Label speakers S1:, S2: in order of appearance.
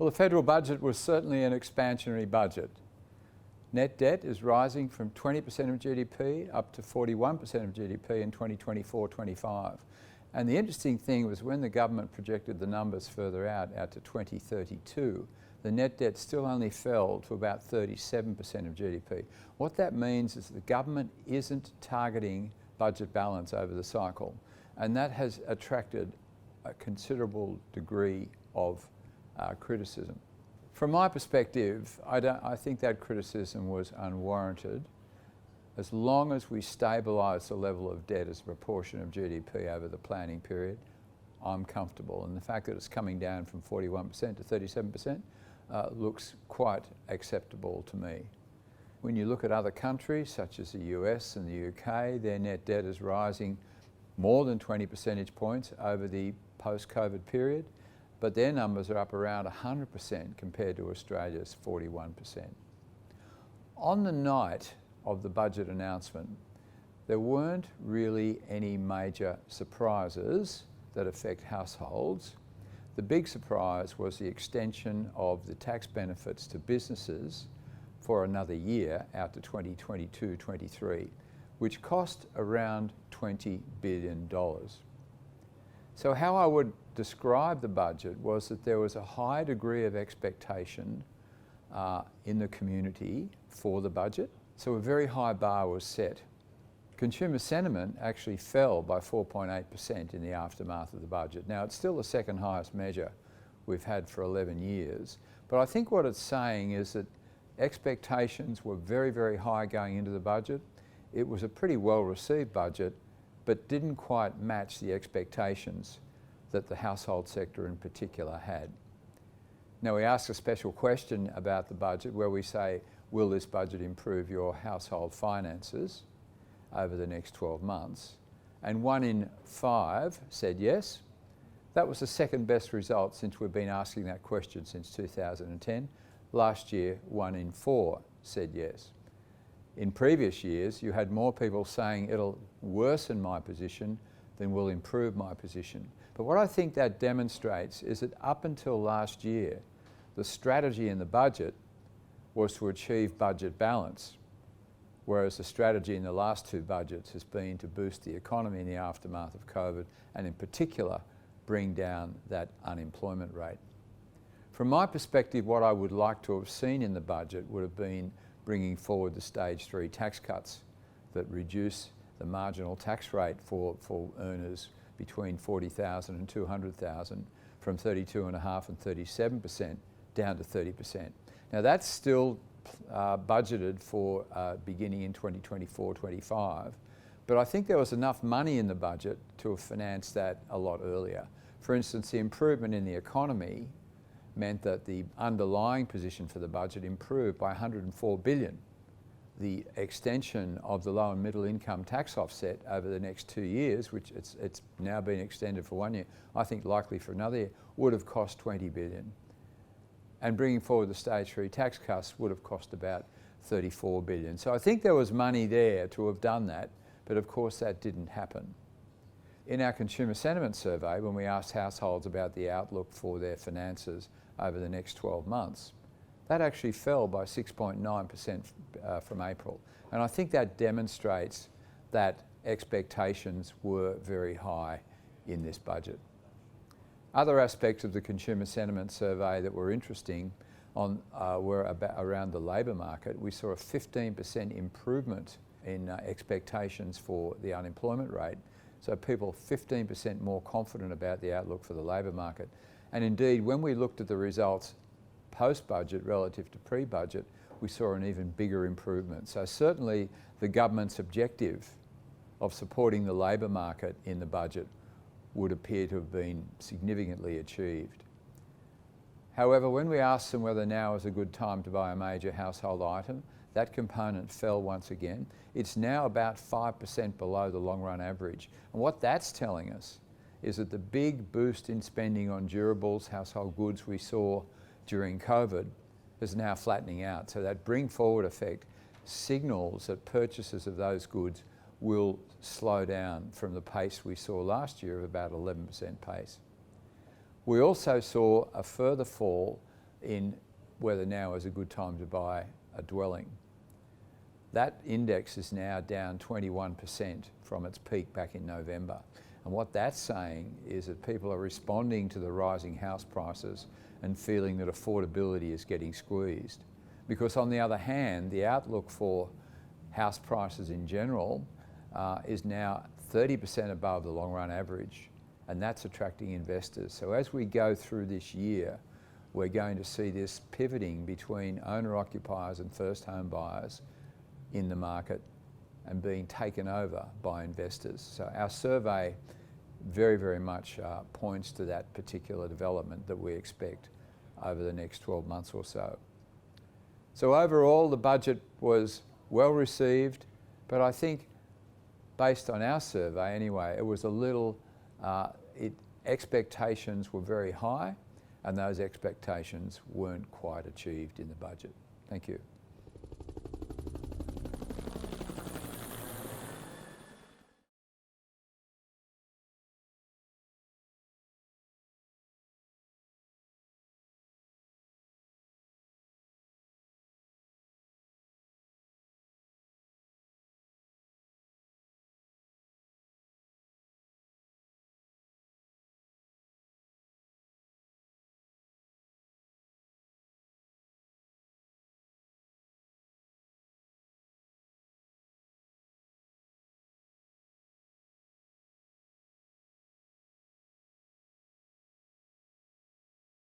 S1: Well, the federal budget was certainly an expansionary budget. Net debt is rising from 20% of GDP up to 41% of GDP in 2024-25. And the interesting thing was when the government projected the numbers further out to 2032, the net debt still only fell to about 37% of GDP. What that means is the government isn't targeting budget balance over the cycle, and that has attracted a considerable degree of criticism. From my perspective, I think that criticism was unwarranted. As long as we stabilise the level of debt as a proportion of GDP over the planning period, I'm comfortable. And the fact that it's coming down from 41% to 37% looks quite acceptable to me. When you look at other countries, such as the US and the UK, their net debt is rising more than 20 percentage points over the post-COVID period, but their numbers are up around 100% compared to Australia's 41%. On the night of the budget announcement, there weren't really any major surprises that affect households. The big surprise was the extension of the tax benefits to businesses for another year out to 2022-23, which cost around $20 billion. So how I would describe the budget was that there was a high degree of expectation in the community for the budget. So a very high bar was set. Consumer sentiment actually fell by 4.8% in the aftermath of the budget. Now, it's still the second highest measure we've had for 11 years, but I think what it's saying is that expectations were very, very high going into the budget. It was a pretty well-received budget, but didn't quite match the expectations that the household sector in particular had. Now, we ask a special question about the budget where we say, will this budget improve your household finances over the next 12 months? And 1 in 5 said yes. That was the second best result since we've been asking that question since 2010. Last year, 1 in 4 said yes. In previous years, you had more people saying it'll worsen my position than will improve my position. But what I think that demonstrates is that up until last year, the strategy in the budget was to achieve budget balance, whereas the strategy in the last 2 budgets has been to boost the economy in the aftermath of COVID, and in particular, bring down that unemployment rate. From my perspective, what I would like to have seen in the budget would have been bringing forward the stage 3 tax cuts that reduce the marginal tax rate for earners between $40,000 and $200,000 from 32.5% and 37% down to 30%. Now that's still budgeted for beginning in 2024-25, but I think there was enough money in the budget to have financed that a lot earlier. For instance, the improvement in the economy meant that the underlying position for the budget improved by $104 billion. The extension of the low and middle income tax offset over the next 2 years, which it's now been extended for 1 year, I think likely for another year, would have cost $20 billion. And bringing forward the stage 3 tax cuts would have cost about $34 billion. So I think there was money there to have done that, but of course that didn't happen. In our consumer sentiment survey, when we asked households about the outlook for their finances over the next 12 months, that actually fell by 6.9% from April. And I think that demonstrates that expectations were very high in this budget. Other aspects of the consumer sentiment survey that were interesting were around the labour market. We saw a 15% improvement in expectations for the unemployment rate. So people 15% more confident about the outlook for the labour market. And indeed, when we looked at the results post-budget relative to pre-budget, we saw an even bigger improvement. So certainly the government's objective of supporting the labour market in the budget would appear to have been significantly achieved. However, when we asked them whether now is a good time to buy a major household item, that component fell once again. It's now about 5% below the long-run average. And what that's telling us is that the big boost in spending on durables, household goods we saw during COVID is now flattening out. So that bring forward effect signals that purchases of those goods will slow down from the pace we saw last year of about 11% pace. We also saw a further fall in whether now is a good time to buy a dwelling. That index is now down 21% from its peak back in November. And what that's saying is that people are responding to the rising house prices and feeling that affordability is getting squeezed. Because on the other hand, the outlook for house prices in general is now 30% above the long run average, and that's attracting investors. So as we go through this year, we're going to see this pivoting between owner-occupiers and first home buyers in the market and being taken over by investors. So our survey very, very much points to that particular development that we expect over the next 12 months or so. So overall, the budget was well received, but I think based on our survey anyway, it was a little, expectations were very high and those expectations weren't quite achieved in the budget. Thank you.